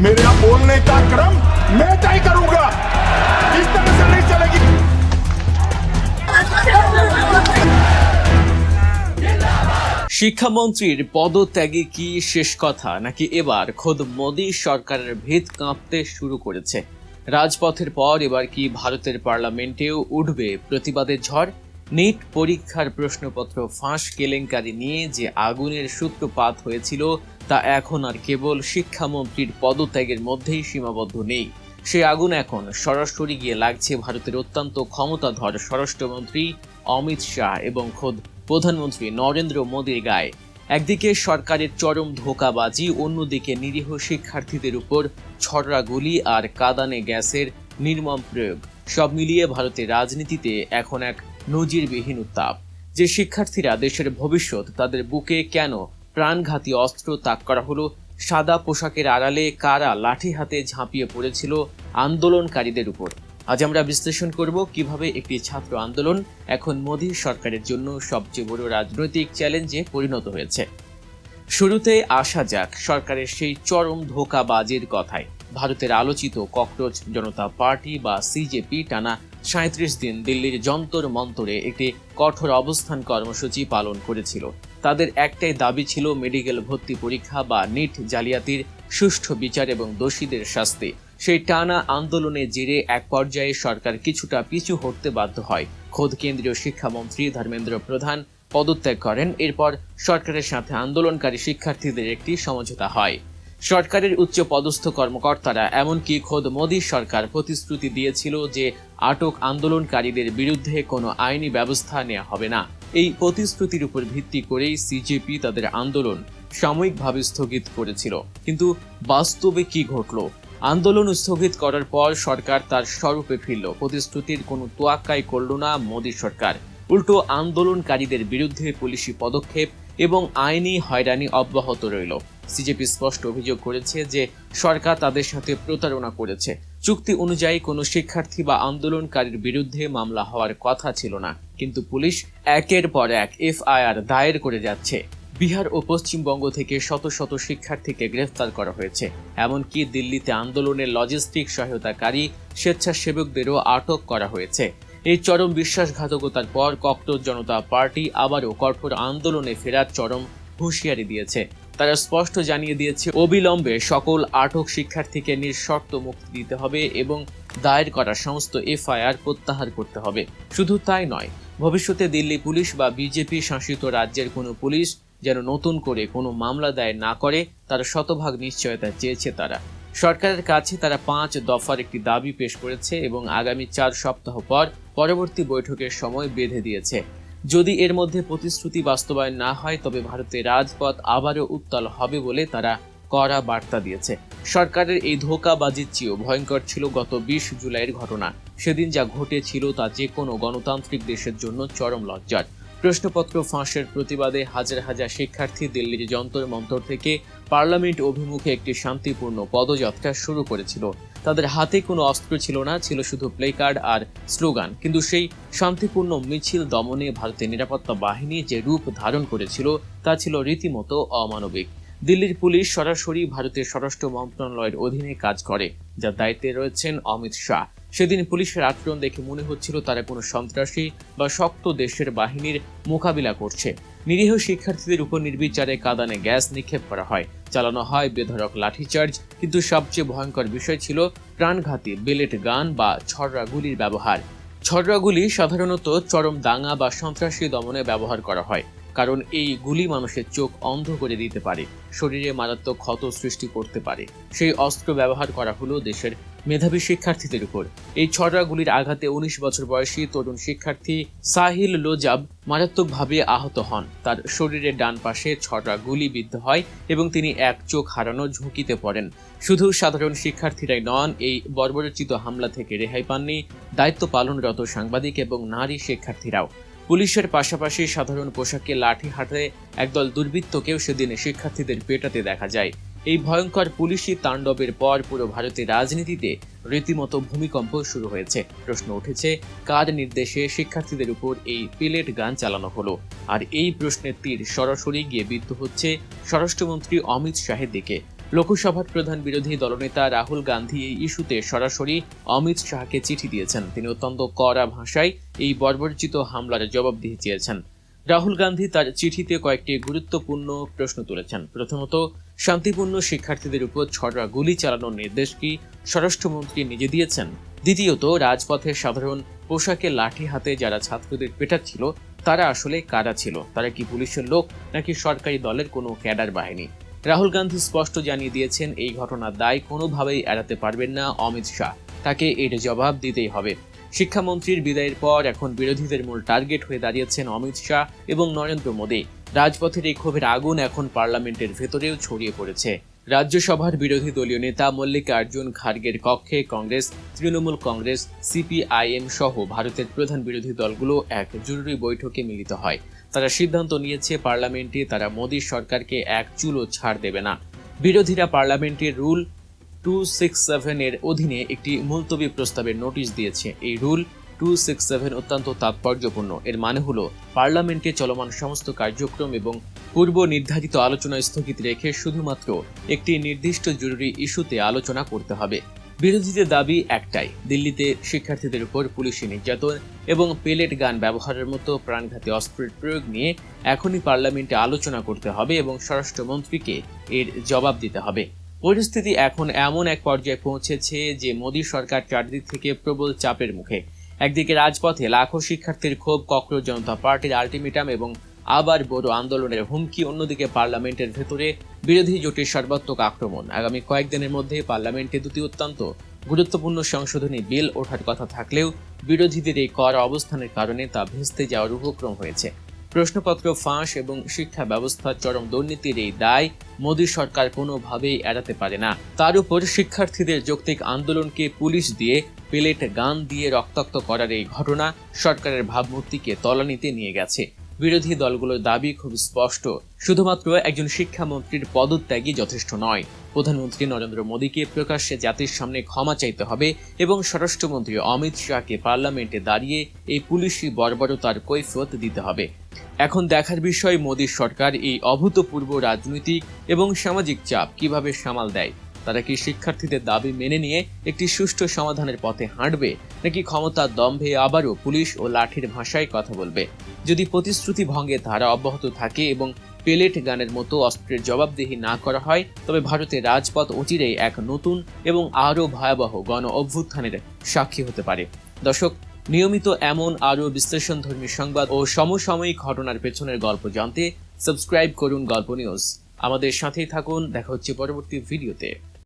मेरे यहाँ बोलने का क्रम मैं तय करूंगा, इस तरह से नहीं चलेगी। শিক্ষামন্ত্রীর পদত্যাগে কি শেষ কথা, নাকি এবার খোদ মোদী সরকারের ভিত কাঁপতে শুরু করেছে? রাজপথের পর এবার কি ভারতের পার্লামেন্টেও উঠবে প্রতিবাদের ঝড়? নিট পরীক্ষার প্রশ্নপত্র ফাঁস কেলেঙ্কারি নিয়ে যে আগুনের সূত্রপাত হয়েছিল তা এখন আর কেবল শিক্ষামন্ত্রীর পদত্যাগের মধ্যেই সীমাবদ্ধ নেই। সেই আগুন এখন সরাসরি গিয়ে লাগছে ভারতের অত্যন্ত ক্ষমতাধর স্বরাষ্ট্রমন্ত্রী অমিত শাহ এবং খোদ প্রধানমন্ত্রী নরেন্দ্র মোদীর গায়ে। একদিকে সরকারের চরম ধোঁকাবাজি, অন্যদিকে নিরীহ শিক্ষার্থীদের উপর ছড়া গুলি আর কাঁদানে গ্যাসের নির্মম প্রয়োগ, সব মিলিয়ে ভারতের রাজনীতিতে এখন এক নজিরবিহীন উত্তাপ। যে শিক্ষার্থীরা দেশের ভবিষ্যৎ, তাদের বুকে কেন প্রাণঘাতী অস্ত্র তাক করা হলো? সাদা পোশাকের আড়ালে কারা লাঠি হাতে ঝাঁপিয়ে পড়েছিল আন্দোলনকারীদের উপর? আজ আমরা বিশ্লেষণ করব কিভাবে একটি ছাত্র আন্দোলন এখন মোদী সরকারের জন্য সবচেয়ে বড় রাজনৈতিক চ্যালেঞ্জে পরিণত হয়েছে। শুরুতে আসা যাক সরকারের সেই চরম ধোঁকাবাজির কথায়। ভারতের আলোচিত ককরোচ জনতা পার্টি বা সিজেপি টানা ৩৭ দিন দিল্লির যন্তর মন্তরে একটি কঠোর অবস্থান কর্মসূচি পালন করেছিল। তাদের একটাই দাবি ছিল মেডিকেল ভর্তি পরীক্ষা বা নিট জালিয়াতির সুষ্ঠু বিচার এবং দোষীদের শাস্তি। সেই টানা আন্দোলনের জেরে এক পর্যায়ে সরকার কিছুটা পিছু হটতে বাধ্য হয়। খোদ কেন্দ্রীয় শিক্ষামন্ত্রী ধর্মেন্দ্র প্রধান পদত্যাগ করেন। এরপর সরকারের সাথে আন্দোলনকারী শিক্ষার্থীদের একটি সমঝোতা হয়। সরকারের উচ্চ পদস্থ কর্মকর্তারা, এমনকি খোদ মোদী সরকার প্রতিশ্রুতি দিয়েছিল যে আটক আন্দোলনকারীদের বিরুদ্ধে কোনো আইনি ব্যবস্থা নেওয়া হবে না। এই প্রতিশ্রুতির উপর ভিত্তি করেই সিজেপি তাদের আন্দোলন সাময়িকভাবে স্থগিত করেছিল। কিন্তু বাস্তবে কি ঘটল? আন্দোলন স্থগিত করার পর সরকার তার স্বরূপে ফিরল। প্রতিশ্রুতির কোনো তোয়াক্কাই করল না মোদী সরকার। উল্টো আন্দোলনকারীদের বিরুদ্ধে পুলিশি পদক্ষেপ এবং আইনি হয়রানি অব্যাহত রইল। সিজেপি স্পষ্ট অভিযোগ করেছে যে সরকার তাদের সাথে প্রতারণা করেছে। চুক্তি অনুযায়ী কোনো শিক্ষার্থী বা আন্দোলনকারীর বিরুদ্ধে মামলা হওয়ার কথা ছিল না, কিন্তু পুলিশ একের পর এক এফআইআর দায়ের করে যাচ্ছে। বিহার ও পশ্চিমবঙ্গ থেকে শত শত শিক্ষার্থীকে গ্রেফতার করা হয়েছে। এমনকি দিল্লিতে আন্দোলনের লজিস্টিক সহায়তাকারী স্বেচ্ছাসেবকদেরও আটক করা হয়েছে। এই চরম বিশ্বাসঘাতকতার পর ককরোচ জনতা পার্টি আবারও কঠোর আন্দোলনে ফেরার চরম হুঁশিয়ারি দিয়েছে। তারা স্পষ্ট জানিয়ে দিয়েছে অবিলম্বে সকল আটক শিক্ষার্থীকে নিঃশর্ত মুক্তি দিতে হবে এবং দায়ের করা সমস্ত এফআইআর প্রত্যাহার করতে হবে। শুধু তাই নয়, ভবিষ্যতে দিল্লি পুলিশ বা বিজেপি শাসিত রাজ্যের কোনো পুলিশ যেন নতুন করে কোনো মামলা দায়ের না করে তার শতভাগ নিশ্চয়তা চেয়েছে তারা। সরকারের কাছে তারা 5 দফার একটি দাবি পেশ করেছে এবং আগামী 4 সপ্তাহ পর পরবর্তী বৈঠকের সময় বেঁধে দিয়েছে। যদি এর মধ্যে প্রতিশ্রুতি বাস্তবায়ন না হয় তবে ভারতের রাজপথ আবারও উত্তাল হবে বলে তারা কড়া বার্তা দিয়েছে। সরকারের এই ধোঁকাবাজির চেয়েও ভয়ঙ্কর ছিল গত 20 জুলাইয়ের ঘটনা। সেদিন যা ঘটেছিল তা যে কোনো গণতান্ত্রিক দেশের জন্য চরম লজ্জার। প্রশ্নপত্র ফাঁসের প্রতিবাদে হাজার হাজার শিক্ষার্থী দিল্লির যন্তর মন্তর থেকে পার্লামেন্ট অভিমুখে একটি শান্তিপূর্ণ পদযাত্রা শুরু করেছিল। তাদের হাতে কোনো অস্ত্র ছিল না, ছিল শুধু প্লেকার্ড আর স্লোগান। কিন্তু সেই শান্তিপূর্ণ মিছিল দমনে ভারতের নিরাপত্তা বাহিনী যে রূপ ধারণ করেছিল তা ছিল রীতিমতো অমানবিক। দিল্লির পুলিশ সরাসরি ভারতের স্বরাষ্ট্র মন্ত্রণালয়ের অধীনে কাজ করে, যার দায়িত্বে রয়েছেন অমিত শাহ। সেদিন পুলিশের আচরণ দেখে মনে হচ্ছিল তারা কোনো সন্ত্রাসী বা শক্ত দেশের বাহিনীর মোকাবিলা করছে। নিরীহ শিক্ষার্থীদের উপর নির্বিচারে কাঁদানে গ্যাস নিক্ষেপ করা হয়, চালানো হয় বেধড়ক লাঠিচার্জ। কিন্তু সবচেয়ে ভয়ঙ্কর বিষয় ছিল প্রাণঘাতী বেলেট গান বা ছড়রা গুলির ব্যবহার। ছড়রা গুলি সাধারণত চরম দাঙ্গা বা সন্ত্রাসী দমনে ব্যবহার করা হয়, কারণ এই গুলি মানুষের চোখ অন্ধ করে দিতে পারে, শরীরে মারাত্মক ক্ষত সৃষ্টি করতে পারে। সেই অস্ত্র ব্যবহার করা হলো দেশের মেধাবী শিক্ষার্থীদের উপর। এই ছড়রা গুলির আঘাতে 19 বছর বয়সী তরুণ শিক্ষার্থী সাহিল লোজাব মারাত্মকভাবে আহত হন। তার শরীরের ডান পাশে ছড়রা গুলি বিদ্ধ হয় এবং তিনি এক চোখ হারানোর ঝুঁকিতে পড়েন। শুধু সাধারণ শিক্ষার্থীরাই নন, এই বর্বরোচিত হামলা থেকে রেহাই পাননি দায়িত্ব পালনরত সাংবাদিক এবং নারী শিক্ষার্থীরাও। পুলিশের পাশাপাশি সাধারণ পোশাকে লাঠি হাতে একদল দুর্বৃত্তকেও সেদিন শিক্ষার্থীদের পেটাতে দেখা যায়। এই ভয়ঙ্কর পুলিশি তাণ্ডবের পর পুরো ভারতের রাজনীতিতে রীতিমতো ভূমিকম্প শুরু হয়েছে। প্রশ্ন উঠেছে, কার নির্দেশে শিক্ষার্থীদের উপর এই পেলেট গান চালানো হলো? আর এই প্রশ্নের তীর সরাসরি গিয়ে বিদ্ধ হচ্ছে স্বরাষ্ট্রমন্ত্রী অমিত শাহের দিকে। লোকসভার প্রধান বিরোধী দলনেতা রাহুল গান্ধী এই ইস্যুতে সরাসরি অমিত শাহকে চিঠি দিয়েছেন। তিনি অত্যন্ত কড়া ভাষায় এই বর্বরচিত হামলার জবাব দিয়ে চেয়েছেন। রাহুল গান্ধী তার চিঠিতে কয়েকটি গুরুত্বপূর্ণ প্রশ্ন তুলেছেন। প্রথমত, শান্তিপূর্ণ শিক্ষার্থীদের উপর ছড়া গুলি চালানোর নির্দেশ কি স্বরাষ্ট্রমন্ত্রী নিজে দিয়েছেন? দ্বিতীয়ত, রাজপথে সাধারণ পোশাকে লাঠি হাতে যারা ছাত্রদের পেটাচ্ছিল তারা আসলে কারা ছিল? তারা কি পুলিশের লোক নাকি সরকারি দলের কোনো ক্যাডার বাহিনী? রাহুল গান্ধী স্পষ্ট জানিয়ে দিয়েছেন, এই ঘটনার দায় কোনোভাবেই এড়াতে পারবেন না অমিত শাহ। তাকে এর জবাব দিতেই হবে। শিক্ষামন্ত্রীর বিদায়ের পর এখন বিরোধীদের মূল টার্গেট হয়ে দাঁড়িয়েছেন অমিত শাহ এবং নরেন্দ্র মোদী। রাজপথের এই ক্ষোভের আগুন এখন পার্লামেন্টের ভেতরেও ছড়িয়ে পড়েছে। রাজ্যসভার বিরোধী দলীয় নেতা মল্লিকার্জুন খার্গের কক্ষে কংগ্রেস, তৃণমূল কংগ্রেস, সিপিআইএম সহ ভারতের প্রধান বিরোধী দলগুলো এক জরুরি বৈঠকে মিলিত হয়। তারা সিদ্ধান্ত নিয়েছে পার্লামেন্টে তারা মোদী সরকারকে এক চুলও ছাড় দেবে না। বিরোধীরা পার্লামেন্টের রুল 267 এর অধীনে একটি মুলতবি প্রস্তাবের নোটিশ দিয়েছে। এই রুল 267 অত্যন্ত তাৎপর্যপূর্ণ। এর মানে হলো পার্লামেন্টে চলমান সমস্ত কার্যক্রম এবং পূর্ব নির্ধারিত আলোচনা স্থগিত রেখে শুধুমাত্র একটি নির্দিষ্ট জরুরি ইস্যুতে আলোচনা করতে হবে। বিরোধীদের দাবি একটাই, দিল্লিতে শিক্ষার্থীদের উপর পুলিশি নির্যাতন এবং পেলেট গান ব্যবহারের মতো প্রাণঘাতী অস্ত্রের প্রয়োগ নিয়ে এখনই পার্লামেন্টে আলোচনা করতে হবে এবং স্বরাষ্ট্রমন্ত্রীকে এর জবাব দিতে হবে। পরিস্থিতি এখন এমন এক পর্যায়ে পৌঁছেছে যে মোদী সরকার চারদিক থেকে প্রবল চাপের মুখে। একদিকে রাজপথে লাখো শিক্ষার্থীর ক্ষোভ, ককরোচ জনতা পার্টির আলটিমেটাম এবং আবার বড় আন্দোলনের হুমকি, অন্যদিকে পার্লামেন্টের ভেতরে বিরোধী জোটের সর্বাত্মক আক্রমণ। আগামী কয়েকদিনের মধ্যে পার্লামেন্টে দুটি অত্যন্ত গুরুত্বপূর্ণ সংশোধনী বিল ওঠার কথা থাকলেও বিরোধীদের এই কড়া অবস্থানের কারণে তা ভেস্তে যাওয়ার উপক্রম হয়েছে। প্রশ্নপত্র ফাঁস এবং শিক্ষা ব্যবস্থার চরম দুর্নীতির এই দায় মোদী সরকার কোনোভাবেই এড়াতে পারে না। তার উপর শিক্ষার্থীদের যৌক্তিক আন্দোলনকে পুলিশ দিয়ে পেলেট গান দিয়ে রক্তাক্ত করার এই ঘটনা সরকারের ভাবমূর্তিকে তলানিতে নিয়ে গেছে। বিরোধী দলগুলোর দাবি খুব স্পষ্ট, শুধুমাত্র একজন শিক্ষামন্ত্রীর পদত্যাগই যথেষ্ট নয়। প্রধানমন্ত্রী নরেন্দ্র মোদীকে প্রকাশ্যে জাতির সামনে ক্ষমা চাইতে হবে এবং স্বরাষ্ট্রমন্ত্রী অমিত শাহকে পার্লামেন্টে দাঁড়িয়ে এই পুলিশি বর্বরতার কৈফিয়ত দিতে হবে। এখন দেখার বিষয় মোদী সরকার এই অভূতপূর্ব রাজনৈতিক এবং সামাজিক চাপ কিভাবে সামাল দেয়। তারা কি শিক্ষার্থীদের দাবি মেনে নিয়ে একটি সুষ্ঠু সমাধানের পথে হাঁটবে, নাকি ক্ষমতার দম্ভে আবারও পুলিশ ও লাঠির ভাষায় কথা বলবে? যদি প্রতিশ্রুতি ভঙ্গের ধারা অব্যাহত থাকে এবং পেলেট গানের মতো অস্ত্রের জবাবদিহি না করা হয়, তবে ভারতের রাজপথ অচিরেই এক নতুন এবং আরও ভয়াবহ গণ অভ্যুত্থানের সাক্ষী হতে পারে। দর্শক, নিয়মিত এমন আরও বিশ্লেষণধর্মী সংবাদ ও সমসাময়িক ঘটনার পেছনের গল্প জানতে সাবস্ক্রাইব করুন গল্প নিউজ। আমাদের সাথেই থাকুন, দেখা হচ্ছে পরবর্তী ভিডিওতে।